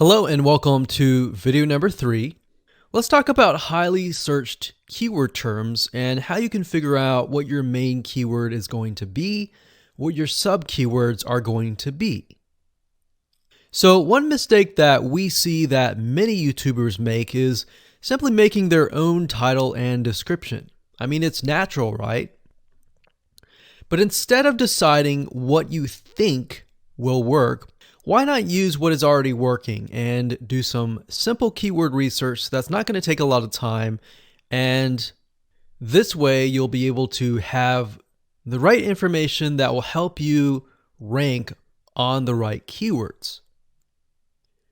Hello and welcome to video number 3. Let's talk about highly searched keyword terms and how you can figure out what your main keyword is going to be, what your sub keywords are going to be. So one mistake that we see that many YouTubers make is simply making their own title and description. I mean, it's natural, right? But instead of deciding what you think will work, why not use what is already working and do some simple keyword research that's not going to take a lot of time, and this way you'll be able to have the right information that will help you rank on the right keywords.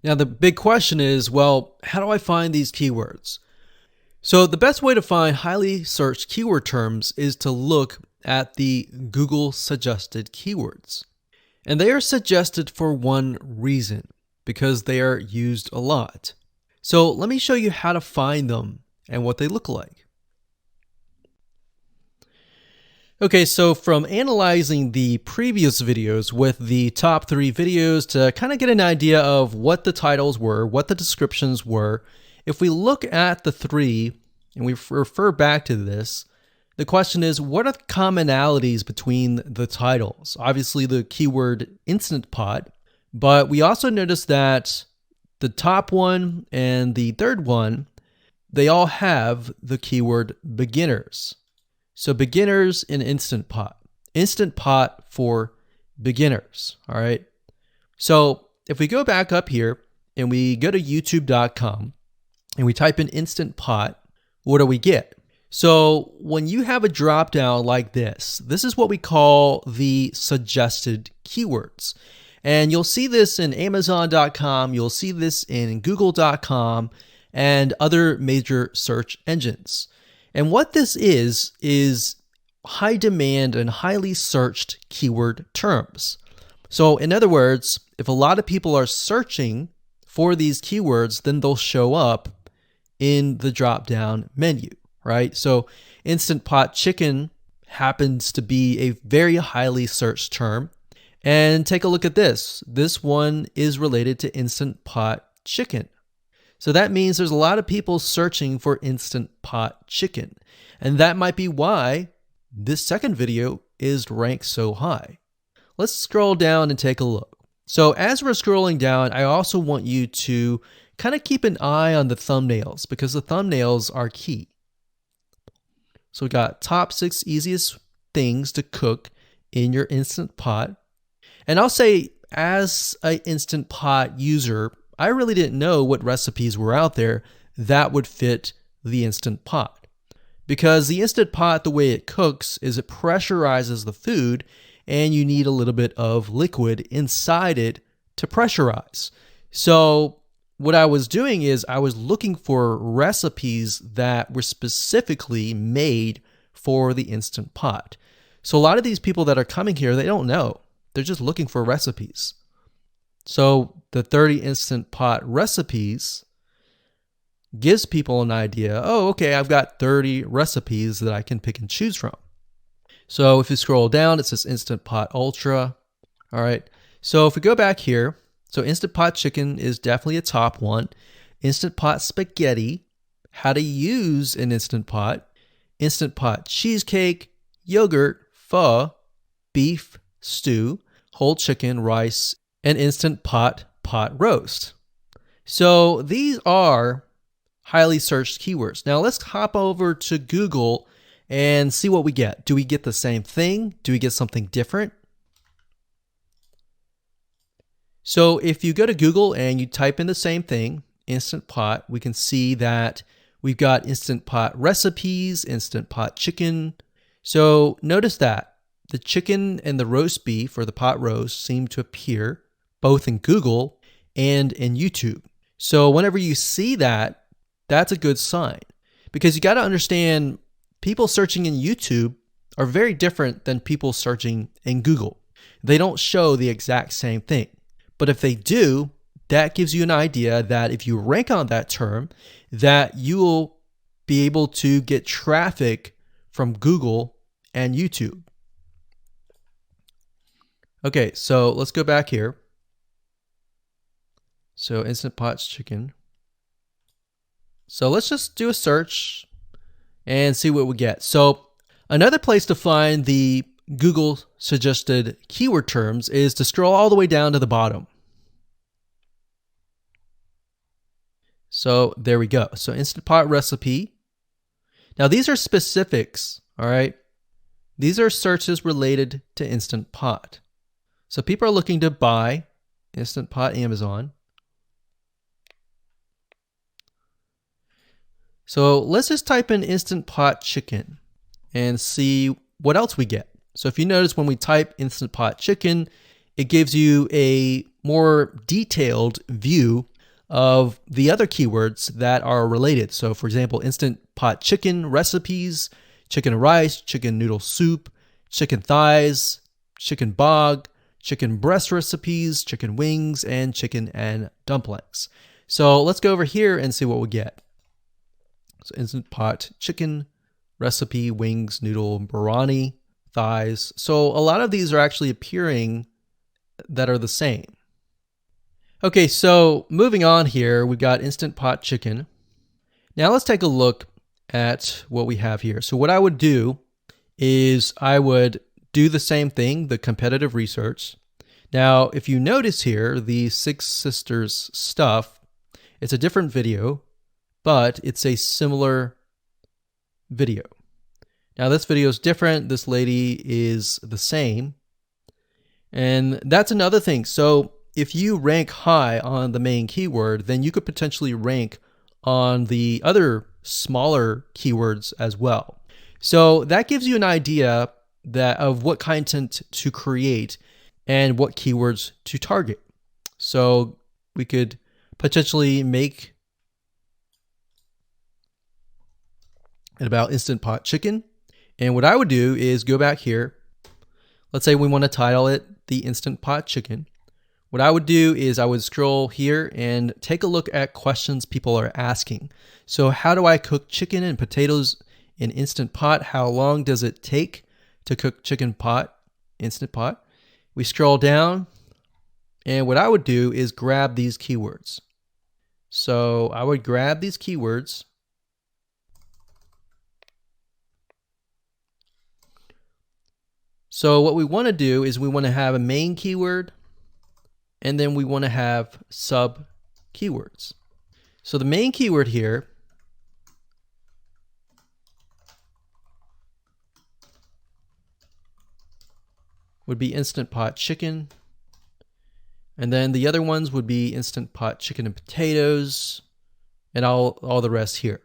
Now the big question is, well, how do I find these keywords? So the best way to find highly searched keyword terms is to look at the Google suggested keywords. And they are suggested for one reason, because they are used a lot. So let me show you how to find them and what they look like. Okay, so from analyzing the previous videos with the top 3 videos to kind of get an idea of what the titles were, what the descriptions were, if we look at the 3 and we refer back to this, the question is, what are the commonalities between the titles? Obviously the keyword Instant Pot, but we also notice that the top one and the third one, they all have the keyword beginners. So beginners in Instant Pot for beginners, all right? So if we go back up here and we go to youtube.com and we type in Instant Pot, what do we get? So when you have a drop down like this is what we call the suggested keywords. And you'll see this in Amazon.com, you'll see this in Google.com and other major search engines. And what this is high demand and highly searched keyword terms. So in other words, if a lot of people are searching for these keywords, then they'll show up in the drop down menu. Right? So Instant Pot chicken happens to be a very highly searched term. And take a look at this. This one is related to Instant Pot chicken. So that means there's a lot of people searching for Instant Pot chicken. And that might be why this second video is ranked so high. Let's scroll down and take a look. So as we're scrolling down, I also want you to kind of keep an eye on the thumbnails, because the thumbnails are key. So we got top 6 easiest things to cook in your Instant Pot. And I'll say, as an Instant Pot user, I really didn't know what recipes were out there that would fit the Instant Pot. Because the Instant Pot, the way it cooks is it pressurizes the food, and you need a little bit of liquid inside it to pressurize. So what I was doing is I was looking for recipes that were specifically made for the Instant Pot. So a lot of these people that are coming here, they don't know. They're just looking for recipes. So the 30 Instant Pot recipes gives people an idea. Oh, okay, I've got 30 recipes that I can pick and choose from. So if you scroll down, it says Instant Pot Ultra. All right. So if we go back here, so Instant Pot chicken is definitely a top one. Instant Pot spaghetti, how to use an Instant Pot. Instant Pot cheesecake, yogurt, pho, beef stew, whole chicken, rice, and Instant Pot roast. So these are highly searched keywords. Now let's hop over to Google and see what we get. Do we get the same thing? Do we get something different? So if you go to Google and you type in the same thing, Instant Pot, we can see that we've got Instant Pot recipes, Instant Pot chicken. So notice that the chicken and the roast beef, or the pot roast, seem to appear both in Google and in YouTube. So whenever you see that, that's a good sign, because you got to understand, people searching in YouTube are very different than people searching in Google. They don't show the exact same thing. But if they do, that gives you an idea that if you rank on that term, that you will be able to get traffic from Google and YouTube. Okay, so let's go back here. So Instant Pot chicken. So let's just do a search and see what we get. So another place to find the Google suggested keyword terms is to scroll all the way down to the bottom. So there we go. So Instant Pot recipe. Now these are specifics, all right? These are searches related to Instant Pot. So people are looking to buy Instant Pot Amazon. So let's just type in Instant Pot chicken and see what else we get. So if you notice when we type Instant Pot chicken, it gives you a more detailed view of the other keywords that are related. So for example, Instant Pot chicken recipes, chicken rice, chicken noodle soup, chicken thighs, chicken bog, chicken breast recipes, chicken wings, and chicken and dumplings. So let's go over here and see what we get. So Instant Pot chicken recipe, wings, noodle, biryani, thighs. So a lot of these are actually appearing that are the same. Okay, so moving on here, we've got Instant Pot chicken. Now let's take a look at what we have here. So what I would do is I would do the same thing, the competitive research. Now, if you notice here, the Six Sisters stuff, it's a different video, but it's a similar video. Now this video is different. This lady is the same. And that's another thing. So if you rank high on the main keyword, then you could potentially rank on the other smaller keywords as well. So that gives you an idea of what content to create and what keywords to target. So we could potentially make it about Instant Pot chicken. And what I would do is go back here. Let's say we want to title it the Instant Pot chicken. What I would do is I would scroll here and take a look at questions people are asking. So how do I cook chicken and potatoes in Instant Pot? How long does it take to cook chicken pot, Instant Pot? We scroll down, and what I would do is grab these keywords. So I would grab these keywords. So what we want to do is we want to have a main keyword, and then we want to have sub keywords. So the main keyword here would be Instant Pot chicken. And then the other ones would be Instant Pot chicken and potatoes and all the rest here.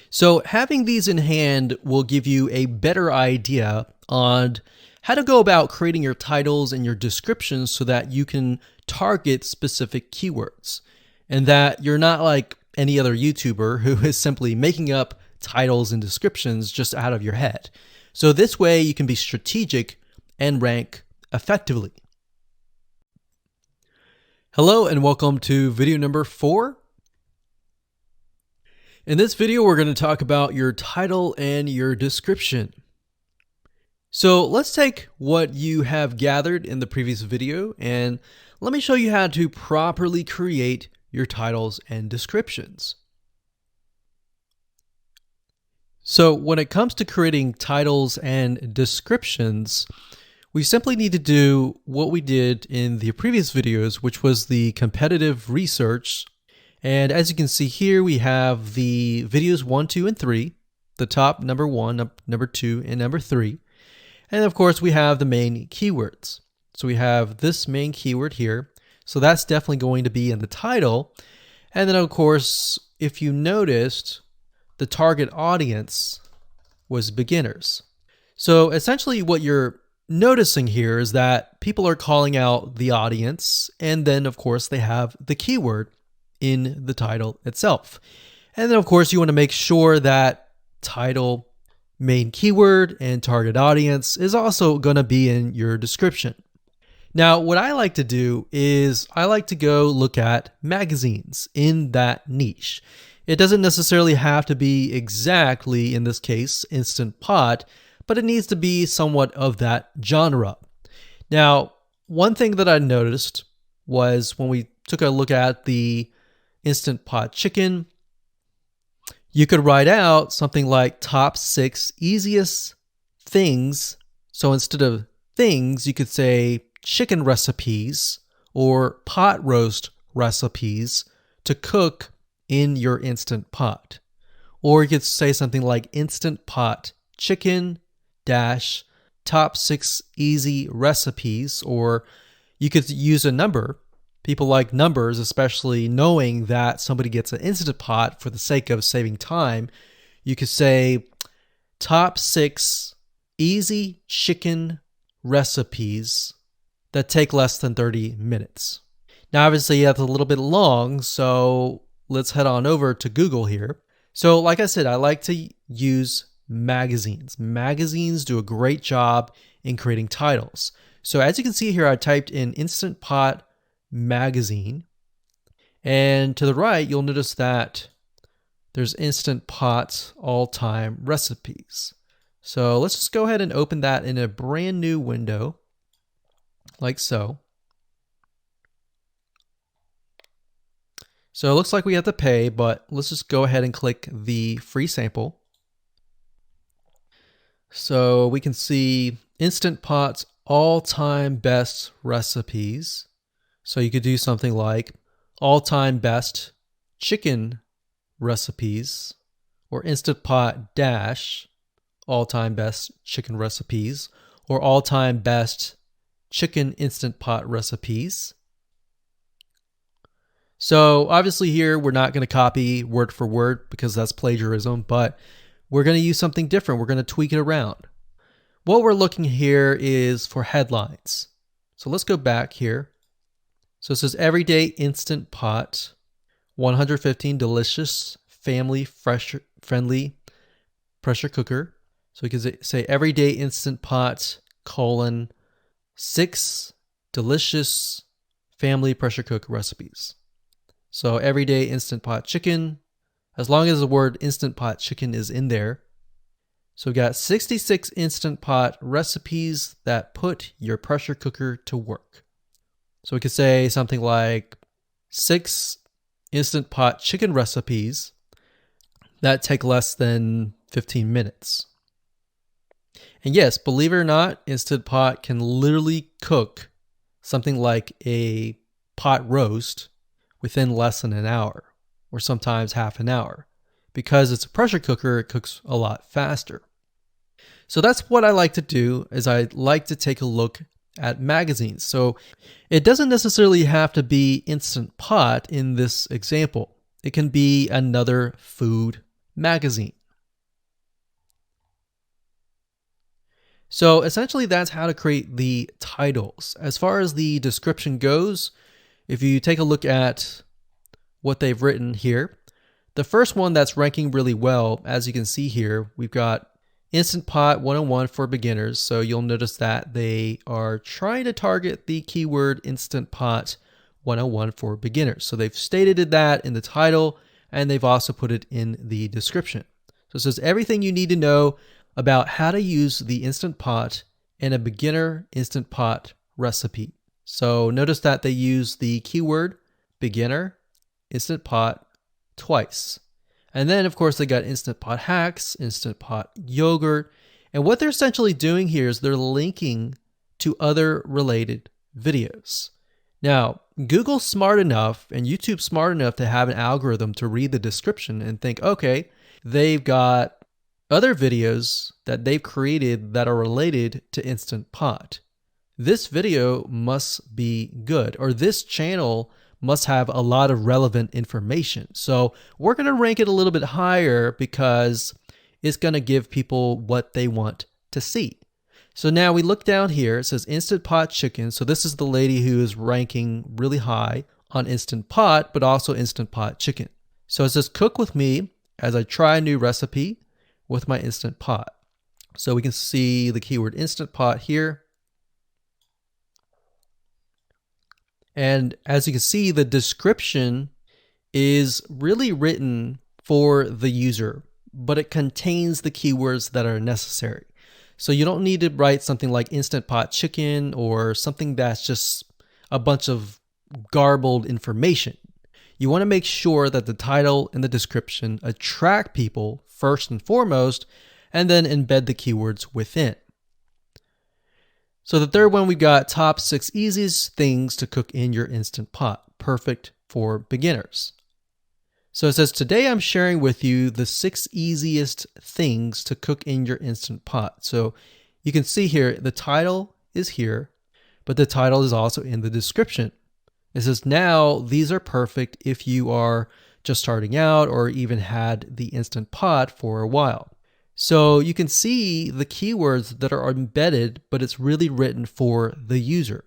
So having these in hand will give you a better idea on how to go about creating your titles and your descriptions so that you can target specific keywords and that you're not like any other YouTuber who is simply making up titles and descriptions just out of your head. So this way you can be strategic and rank effectively. Hello and welcome to video number 4. In this video, we're going to talk about your title and your description. So let's take what you have gathered in the previous video and let me show you how to properly create your titles and descriptions. So when it comes to creating titles and descriptions, we simply need to do what we did in the previous videos, which was the competitive research. And as you can see here, we have the videos 1, 2, and 3, the top number 1, number 2, and number 3. And of course, we have the main keywords. So we have this main keyword here. So that's definitely going to be in the title. And then of course, if you noticed, the target audience was beginners. So essentially what you're noticing here is that people are calling out the audience. And then of course, they have the keyword in the title itself. And then of course you want to make sure that title, main keyword, and target audience is also going to be in your description. Now what I like to do is I like to go look at magazines in that niche. It doesn't necessarily have to be exactly, in this case, Instant Pot, but it needs to be somewhat of that genre. Now one thing that I noticed was when we took a look at the Instant Pot chicken, you could write out something like top 6 easiest things. So instead of things, you could say chicken recipes or pot roast recipes to cook in your Instant Pot. Or you could say something like Instant Pot chicken dash top 6 easy recipes, or you could use a number. People like numbers, especially knowing that somebody gets an Instant Pot for the sake of saving time. You could say top 6 easy chicken recipes that take less than 30 minutes. Now, obviously, that's a little bit long, so let's head on over to Google here. So like I said, I like to use magazines. Magazines do a great job in creating titles. So as you can see here, I typed in Instant Pot magazine, and to the right, you'll notice that there's Instant Pot all-time recipes. So let's just go ahead and open that in a brand new window, like so. So it looks like we have to pay, but let's just go ahead and click the free sample. So we can see Instant Pot's all-time best recipes. So you could do something like all-time best chicken recipes, or Instant Pot dash all-time best chicken recipes, or all-time best chicken Instant Pot recipes. So obviously here we're not going to copy word for word because that's plagiarism, but we're going to use something different. We're going to tweak it around. What we're looking here is for headlines. So let's go back here. So it says everyday Instant Pot, 115 delicious, family friendly pressure cooker. So we can say everyday Instant Pot, 6 delicious family pressure cooker recipes. So everyday Instant Pot chicken, as long as the word Instant Pot chicken is in there. So we've got 66 Instant Pot recipes that put your pressure cooker to work. So we could say something like 6 Instant Pot chicken recipes that take less than 15 minutes. And yes, believe it or not, Instant Pot can literally cook something like a pot roast within less than an hour, or sometimes half an hour. Because it's a pressure cooker, it cooks a lot faster. So that's what I like to do, is I like to take a look at magazines. So it doesn't necessarily have to be Instant Pot in this example. It can be another food magazine. So essentially that's how to create the titles. As far as the description goes, if you take a look at what they've written here, the first one that's ranking really well, as you can see here, we've got Instant Pot 101 for beginners. So you'll notice that they are trying to target the keyword Instant Pot 101 for beginners. So they've stated that in the title, and they've also put it in the description. So it says everything you need to know about how to use the Instant Pot in a beginner Instant Pot recipe. So notice that they use the keyword beginner Instant Pot twice. And then, of course, they got Instant Pot hacks, Instant Pot yogurt. And what they're essentially doing here is they're linking to other related videos. Now, Google's smart enough and YouTube's smart enough to have an algorithm to read the description and think, okay, they've got other videos that they've created that are related to Instant Pot. This video must be good, or this channel must have a lot of relevant information. So we're going to rank it a little bit higher because it's going to give people what they want to see. So now we look down here, it says Instant Pot chicken. So this is the lady who is ranking really high on Instant Pot, but also Instant Pot chicken. So it says cook with me as I try a new recipe with my Instant Pot. So we can see the keyword Instant Pot here. And as you can see, the description is really written for the user, but it contains the keywords that are necessary. So you don't need to write something like Instant Pot chicken or something that's just a bunch of garbled information. You want to make sure that the title and the description attract people first and foremost, and then embed the keywords within. So the third one, we've got top 6 easiest things to cook in your Instant Pot, perfect for beginners. So it says, today I'm sharing with you the 6 easiest things to cook in your Instant Pot. So you can see here, the title is here, but the title is also in the description. It says, now these are perfect if you are just starting out or even had the Instant Pot for a while. So you can see the keywords that are embedded, but it's really written for the user.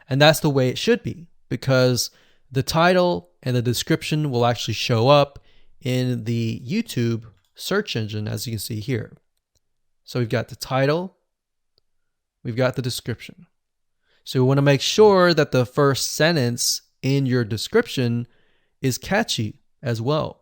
And that's the way it should be, because the title and the description will actually show up in the YouTube search engine, as you can see here. So we've got the title, we've got the description. So we want to make sure that the first sentence in your description is catchy as well.